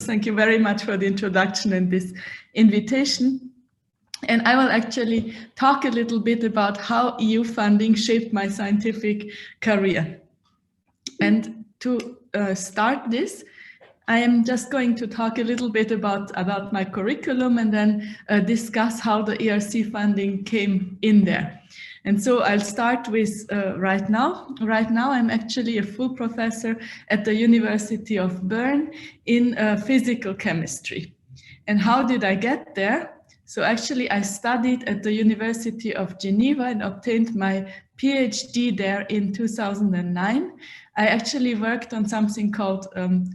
Thank you very much for the introduction and this invitation. And I will actually talk a little bit about how EU funding shaped my scientific career. And to start this, I am just going to talk a little bit about my curriculum and then discuss how the ERC funding came in there. And so I'll start with right now. Right now, I'm actually a full professor at the University of Bern in physical chemistry. And how did I get there? So actually, I studied at the University of Geneva and obtained my PhD there in 2009. I actually worked on something called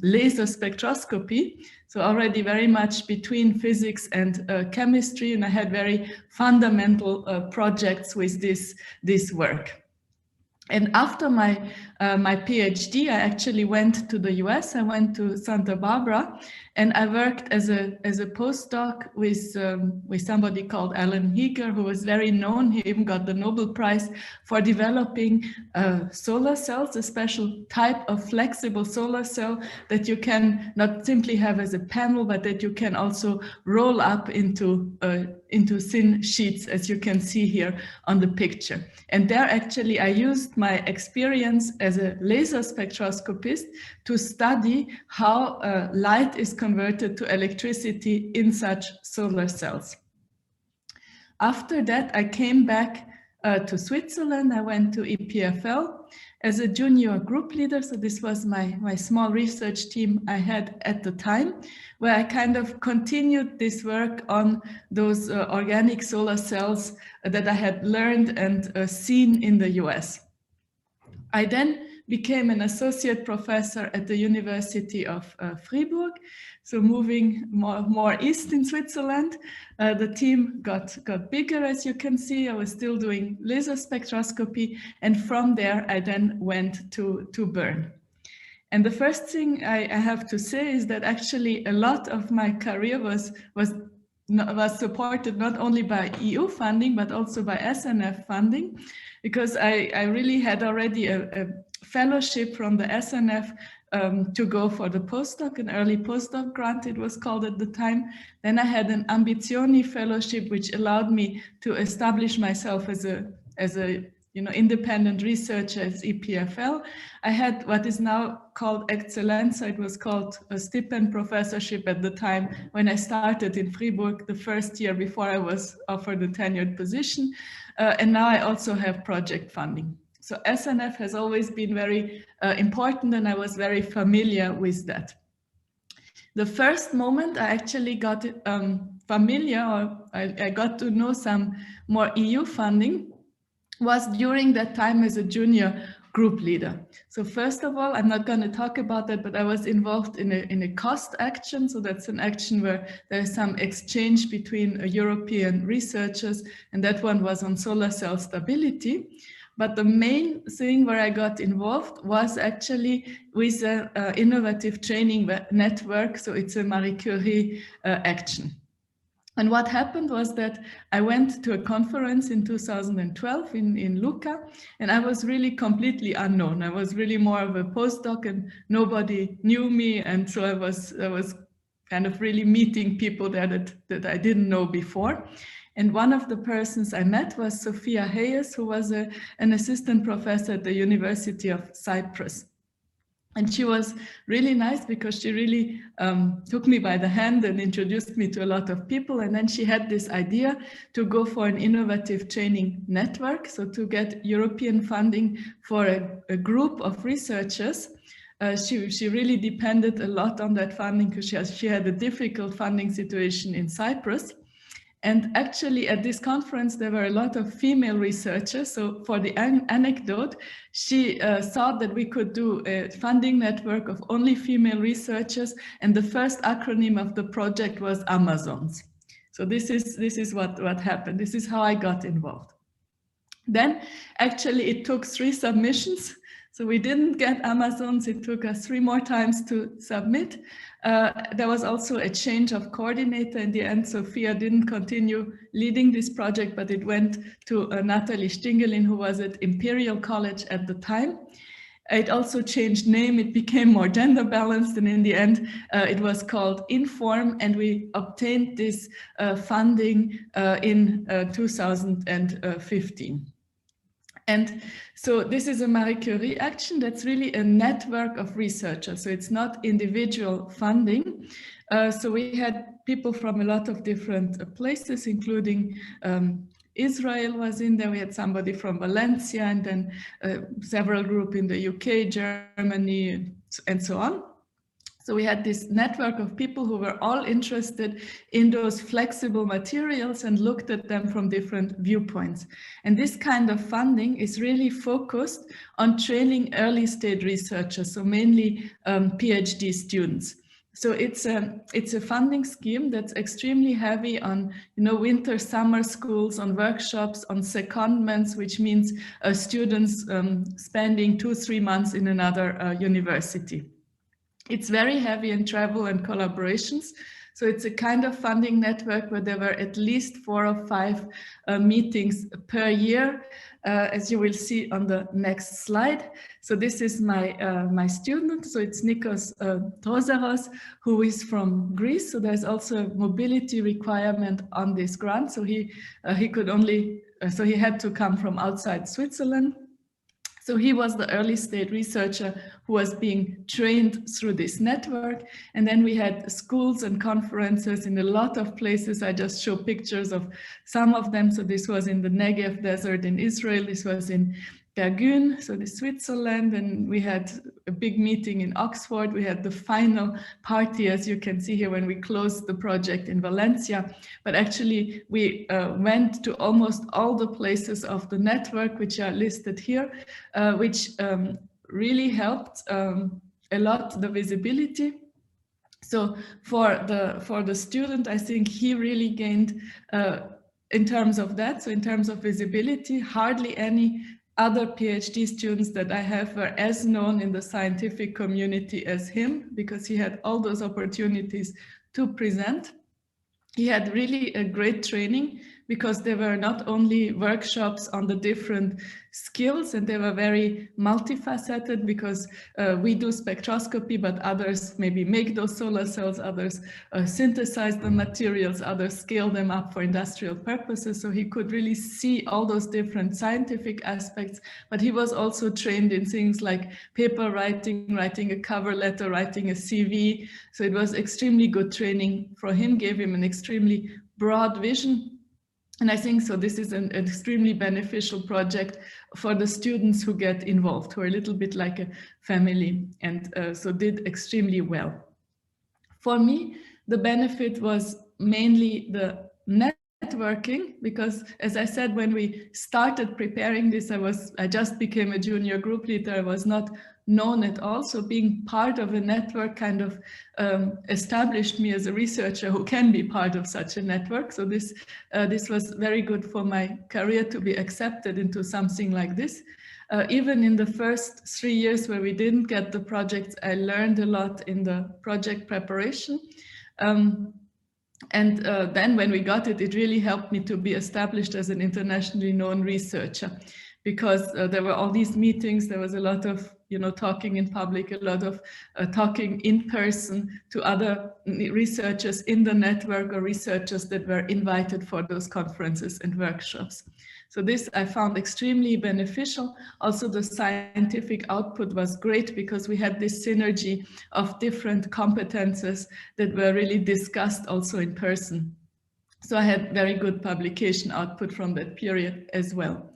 laser spectroscopy, so already very much between physics and chemistry, and I had very fundamental projects with this work. And after my PhD, I actually went to the US. I went to Santa Barbara, and I worked as a postdoc with somebody called Alan Heeger, who was very known. He even got the Nobel Prize for developing solar cells, a special type of flexible solar cell that you can not simply have as a panel, but that you can also roll up into thin sheets, as you can see here on the picture. And there actually I used my experience as a laser spectroscopist to study how light is converted to electricity in such solar cells. After that, I came back to Switzerland. I went to EPFL as a junior group leader. So this was my small research team I had at the time, where I kind of continued this work on those organic solar cells that I had learned and seen in the US. I then became an associate professor at the University of Fribourg. So moving more east in Switzerland, the team got bigger, as you can see. I was still doing laser spectroscopy, and from there I then went to Bern. And the first thing I have to say is that actually a lot of my career was supported not only by EU funding, but also by SNF funding, because I really had already a fellowship from the SNF to go for the postdoc, an early postdoc grant it was called at the time. Then I had an Ambizioni fellowship, which allowed me to establish myself as a independent researcher at EPFL. I had what is now called Excellenza. It was called a stipend professorship at the time when I started in Fribourg the first year before I was offered a tenured position. And now I also have project funding. So SNF has always been very important, and I was very familiar with that. The first moment I actually got familiar, or I got to know some more EU funding, was during that time as a junior group leader. So first of all, I'm not going to talk about that, but I was involved in a cost action. So that's an action where there's some exchange between European researchers, and that one was on solar cell stability. But the main thing where I got involved was actually with an innovative training network. So it's a Marie Curie action. And what happened was that I went to a conference in 2012 in Lucca, and I was really completely unknown. I was really more of a postdoc, and nobody knew me. And so I was kind of really meeting people there that I didn't know before. And one of the persons I met was Sophia Hayes, who was an assistant professor at the University of Cyprus. And she was really nice because she really took me by the hand and introduced me to a lot of people. And then she had this idea to go for an innovative training network, so to get European funding for a group of researchers. She really depended a lot on that funding because she had a difficult funding situation in Cyprus. And actually at this conference, there were a lot of female researchers. So for the anecdote, she thought that we could do a funding network of only female researchers. And the first acronym of the project was Amazons. So this is what happened. This is how I got involved. Then actually it took 3 submissions. So we didn't get Amazons. It took us 3 more times to submit. There was also a change of coordinator. In the end, Sophia didn't continue leading this project, but it went to Natalie Stingelin, who was at Imperial College at the time. It also changed name, it became more gender balanced, and in the end it was called Inform, and we obtained this funding in 2015. And so this is a Marie Curie action that's really a network of researchers, so it's not individual funding. So we had people from a lot of different places, including Israel was in there, we had somebody from Valencia, and then several groups in the UK, Germany, and so on. So we had this network of people who were all interested in those flexible materials and looked at them from different viewpoints. And this kind of funding is really focused on training early stage researchers, so mainly PhD students. So it's a funding scheme that's extremely heavy on, you know, winter, summer schools, on workshops, on secondments, which means students spending 2-3 months in another university. It's very heavy in travel and collaborations. So it's a kind of funding network where there were at least 4 or 5 meetings per year, as you will see on the next slide. So this is my student. So it's Nikos Trozaros, who is from Greece. So there's also a mobility requirement on this grant. So he could only, so he had to come from outside Switzerland. So he was the early stage researcher who was being trained through this network. And then we had schools and conferences in a lot of places. I just show pictures of some of them. So this was in the Negev desert in Israel. This was in Bern, so the Switzerland, and we had a big meeting in Oxford. We had the final party, as you can see here, when we closed the project in Valencia. But actually, we went to almost all the places of the network, which are listed here, which really helped a lot the visibility. So for the student, I think he really gained in terms of that. So in terms of visibility, hardly any other PhD students that I have were as known in the scientific community as him, because he had all those opportunities to present. He had really a great training, because there were not only workshops on the different skills, and they were very multifaceted, because we do spectroscopy, but others maybe make those solar cells, others synthesize the materials, others scale them up for industrial purposes. So he could really see all those different scientific aspects, but he was also trained in things like paper writing, writing a cover letter, writing a CV. So it was extremely good training for him, gave him an extremely broad vision. And I think so this is an extremely beneficial project for the students who get involved, who are a little bit like a family, and so did extremely well. For me, the benefit was mainly the networking, because as I said, when we started preparing this, I just became a junior group leader. I was not known at all. So being part of a network kind of established me as a researcher who can be part of such a network. So this was very good for my career to be accepted into something like this. Even in the first 3 years where we didn't get the projects, I learned a lot in the project preparation. And then when we got it, it really helped me to be established as an internationally known researcher, because there were all these meetings, there was a lot of talking in public, a lot of talking in person to other researchers in the network, or researchers that were invited for those conferences and workshops. So this I found extremely beneficial. Also, the scientific output was great, because we had this synergy of different competences that were really discussed also in person. So I had very good publication output from that period as well.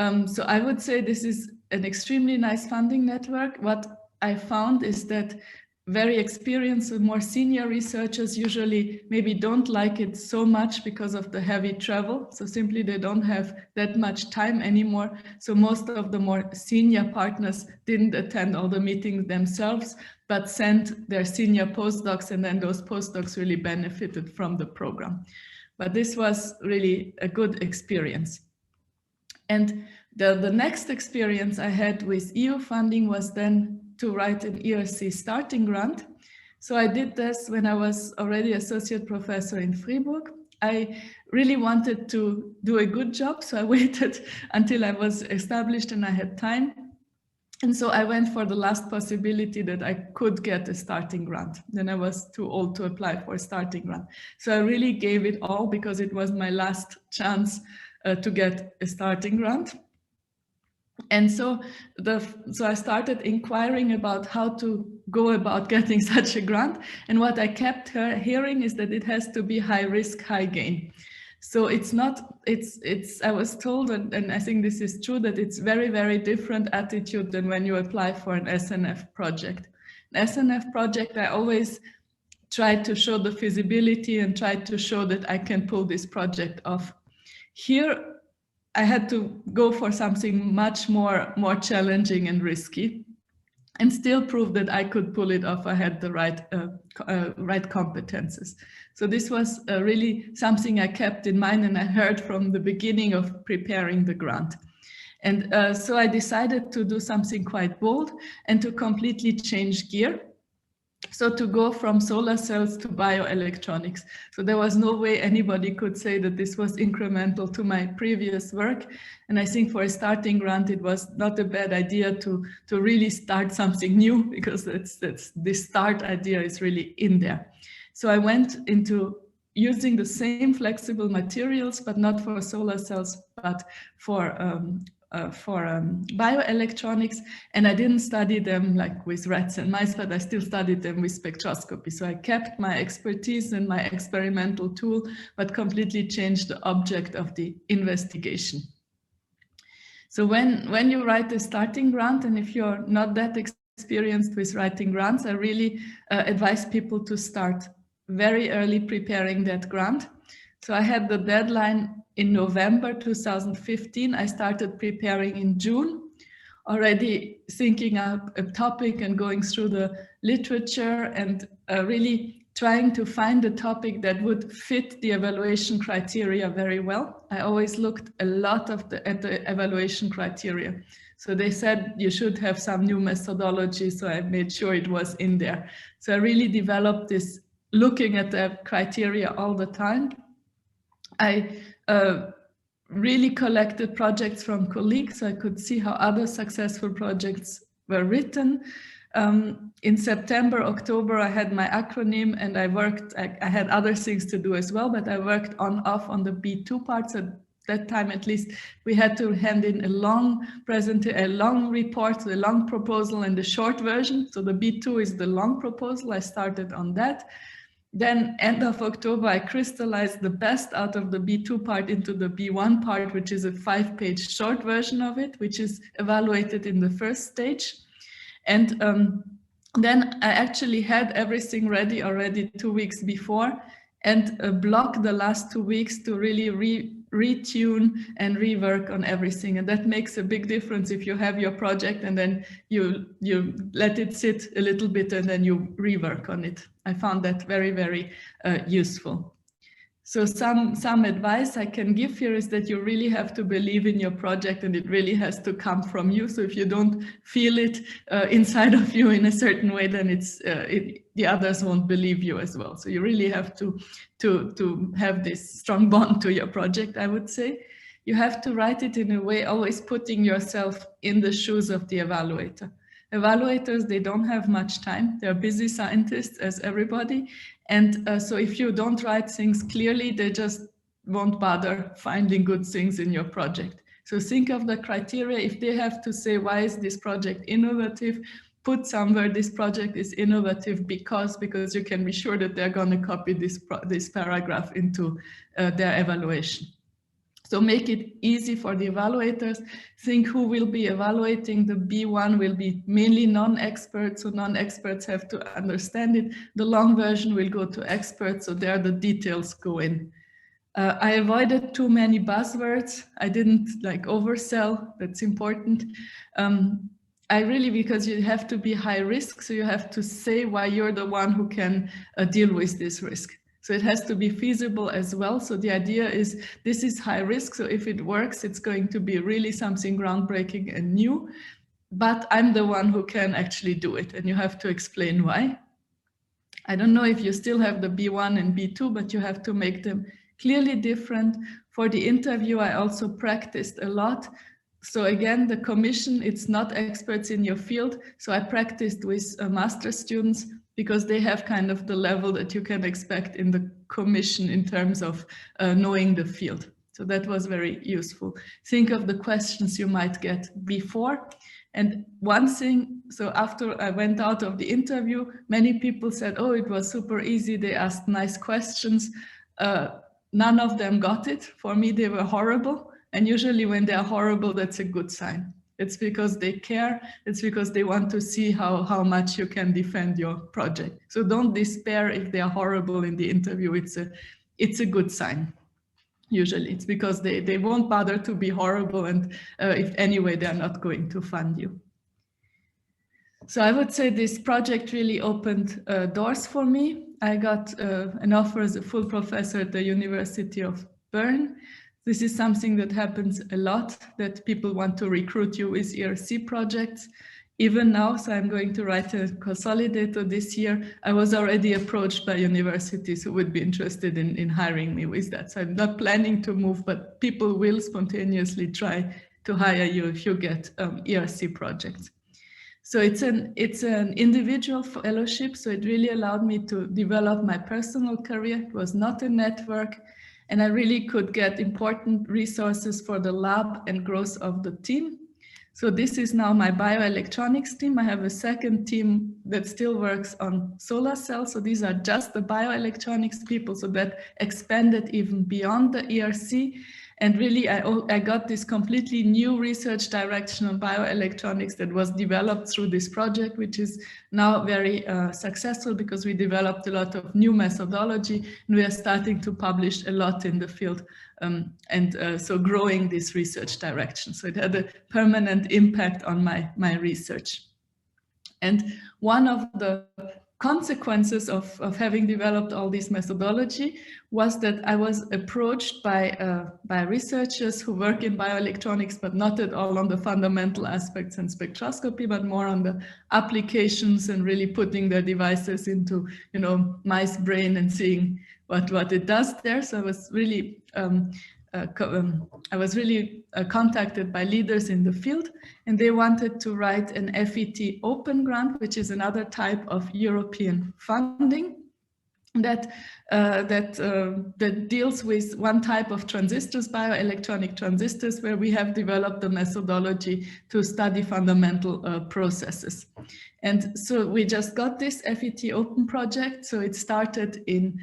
So I would say this is an extremely nice funding network. What I found is that very experienced and more senior researchers usually maybe don't like it so much because of the heavy travel. So simply they don't have that much time anymore. So most of the more senior partners didn't attend all the meetings themselves, but sent their senior postdocs, and then those postdocs really benefited from the program. But this was really a good experience. And the next experience I had with EU funding was then to write an ERC starting grant. So I did this when I was already associate professor in Fribourg. I really wanted to do a good job, so I waited until I was established and I had time. And so I went for the last possibility that I could get a starting grant. Then I was too old to apply for a starting grant. So I really gave it all because it was my last chance to get a starting grant. And so I started inquiring about how to go about getting such a grant. And what I kept hearing is that it has to be high risk, high gain. So it's not, I was told, and I think this is true, that it's very, very different attitude than when you apply for an SNF project. An SNF project, I always tried to show the feasibility and tried to show that I can pull this project off. Here, I had to go for something much more challenging and risky, and still prove that I could pull it off. I had the right competences. So this was really something I kept in mind, and I heard from the beginning of preparing the grant. And so I decided to do something quite bold and to completely change gear. So to go from solar cells to bioelectronics. So there was no way anybody could say that this was incremental to my previous work. And I think for a starting grant, it was not a bad idea to really start something new, because this start idea is really in there. So I went into using the same flexible materials, but not for solar cells, but for bioelectronics, and I didn't study them like with rats and mice, but I still studied them with spectroscopy. So I kept my expertise and my experimental tool, but completely changed the object of the investigation. So when you write a starting grant, and if you're not that experienced with writing grants, I really advise people to start very early preparing that grant. So I had the deadline in November 2015. I started preparing in June, already thinking up a topic and going through the literature and really trying to find a topic that would fit the evaluation criteria very well. I always looked a lot at the evaluation criteria. So they said you should have some new methodology, so I made sure it was in there. So I really developed this looking at the criteria all the time. I really collected projects from colleagues, so I could see how other successful projects were written. In September, October, I had my acronym, and I had other things to do as well, but I worked off on the B2 parts. At that time, at least, we had to hand in a long report, a long proposal, and the short version. So the B2 is the long proposal. I started on that. Then end of October, I crystallized the best out of the B2 part into the B1 part, which is a 5-page short version of it, which is evaluated in the first stage. And then I actually had everything ready already 2 weeks before, and blocked the last 2 weeks to really retune and rework on everything. And that makes a big difference if you have your project and then you let it sit a little bit and then you rework on it. I found that very, very useful. So some advice I can give here is that you really have to believe in your project, and it really has to come from you. So if you don't feel it inside of you in a certain way, then the others won't believe you as well. So you really have to have this strong bond to your project, I would say. You have to write it in a way always putting yourself in the shoes of the evaluator. Evaluators, they don't have much time. They're busy scientists as everybody. And so if you don't write things clearly, they just won't bother finding good things in your project. So think of the criteria. If they have to say, why is this project innovative? Put somewhere this project is innovative because you can be sure that they're going to copy this paragraph into their evaluation. So make it easy for the evaluators. Think who will be evaluating. The B1 will be mainly non-experts, so non-experts have to understand it. The long version will go to experts, so there the details go in. I avoided too many buzzwords. I didn't oversell, that's important. Because you have to be high risk, so you have to say why you're the one who can deal with this risk. So it has to be feasible as well. So the idea is this is high risk. So if it works, it's going to be really something groundbreaking and new. But I'm the one who can actually do it. And you have to explain why. I don't know if you still have the B1 and B2, but you have to make them clearly different. For the interview, I also practiced a lot So again, the commission, it's not experts in your field. So I practiced with master's students because they have kind of the level that you can expect in the commission in terms of knowing the field. So that was very useful. Think of the questions you might get before. And one thing, so after I went out of the interview, many people said, oh, it was super easy. They asked nice questions. None of them got it. For me, they were horrible. And usually when they're horrible, that's a good sign. It's because they care. It's because they want to see how much you can defend your project. So don't despair if they are horrible in the interview. It's a good sign. Usually it's because they won't bother to be horrible, and if anyway, they're not going to fund you. So I would say this project really opened doors for me. I got an offer as a full professor at the University of Bern. This is something that happens a lot, that people want to recruit you with ERC projects. Even now, so I'm going to write a consolidator this year. I was already approached by universities who would be interested in hiring me with that. So I'm not planning to move, but people will spontaneously try to hire you if you get ERC projects. So it's an individual fellowship, so it really allowed me to develop my personal career. It was not a network, and I really could get important resources for the lab and growth of the team. So this is now my bioelectronics team. I have a second team that still works on solar cells. So these are just the bioelectronics people, so that expanded even beyond the ERC. And really, I got this completely new research direction on bioelectronics that was developed through this project, which is now very successful because we developed a lot of new methodology and we are starting to publish a lot in the field. So growing this research direction. So it had a permanent impact on my research. And one of the consequences of having developed all this methodology was that I was approached by researchers who work in bioelectronics, but not at all on the fundamental aspects and spectroscopy, but more on the applications and really putting their devices into, mice brain and seeing what it does there. So I was really contacted by leaders in the field, and they wanted to write an FET open grant, which is another type of European funding that deals with one type of transistors, bioelectronic transistors, where we have developed the methodology to study fundamental processes. And so we just got this FET Open project. So it started in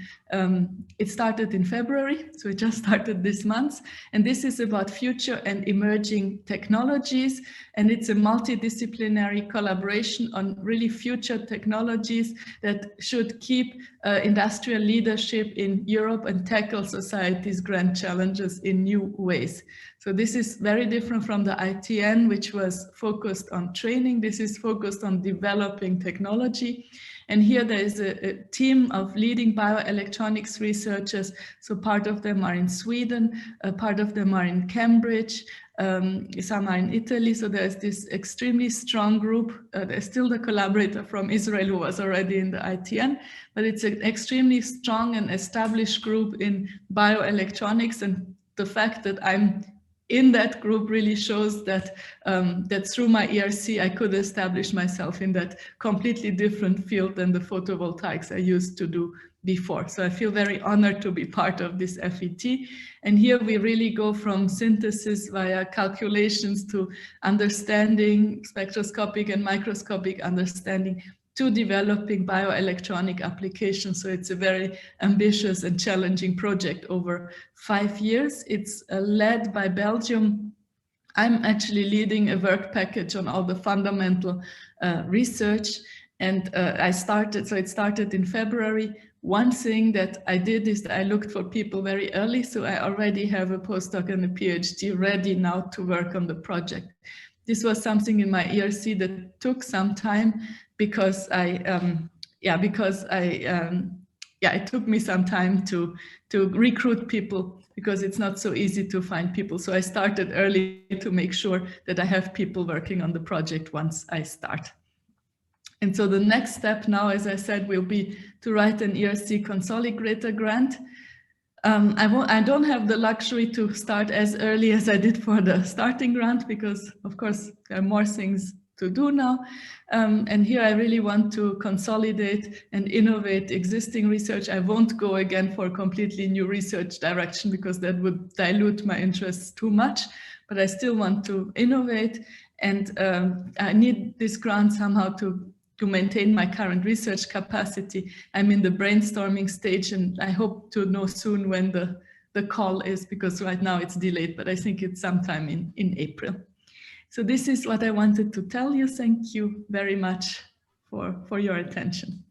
February. So it just started this month. And this is about future and emerging technologies. And it's a multidisciplinary collaboration on really future technologies that should keep industrial leadership in Europe and tackle society's grand challenges in new ways. So this is very different from the ITN, which was focused on training. This is focused on developing technology. And here there is a team of leading bioelectronics researchers. So part of them are in Sweden, part of them are in Cambridge, some are in Italy. So there's this extremely strong group. There's still the collaborator from Israel who was already in the ITN, but it's an extremely strong and established group in bioelectronics. And the fact that I'm in that group really shows that that through my ERC, I could establish myself in that completely different field than the photovoltaics I used to do before. So I feel very honored to be part of this FET. And here we really go from synthesis via calculations to understanding, spectroscopic and microscopic understanding, to developing bioelectronic applications. So it's a very ambitious and challenging project over 5 years. It's led by Belgium. I'm actually leading a work package on all the fundamental research. And it started in February. One thing that I did is that I looked for people very early. So I already have a postdoc and a PhD ready now to work on the project. This was something in my ERC that took some time because it took me some time to recruit people, because it's not so easy to find people. So I started early to make sure that I have people working on the project once I start. And so the next step now, as I said, will be to write an ERC consolidator grant. I don't have the luxury to start as early as I did for the starting grant, because of course there are more things to do now. And here I really want to consolidate and innovate existing research. I won't go again for a completely new research direction, because that would dilute my interests too much, but I still want to innovate. And I need this grant somehow to maintain my current research capacity. I'm in the brainstorming stage, and I hope to know soon when the call is, because right now it's delayed, but I think it's sometime in April. So this is what I wanted to tell you. Thank you very much for your attention.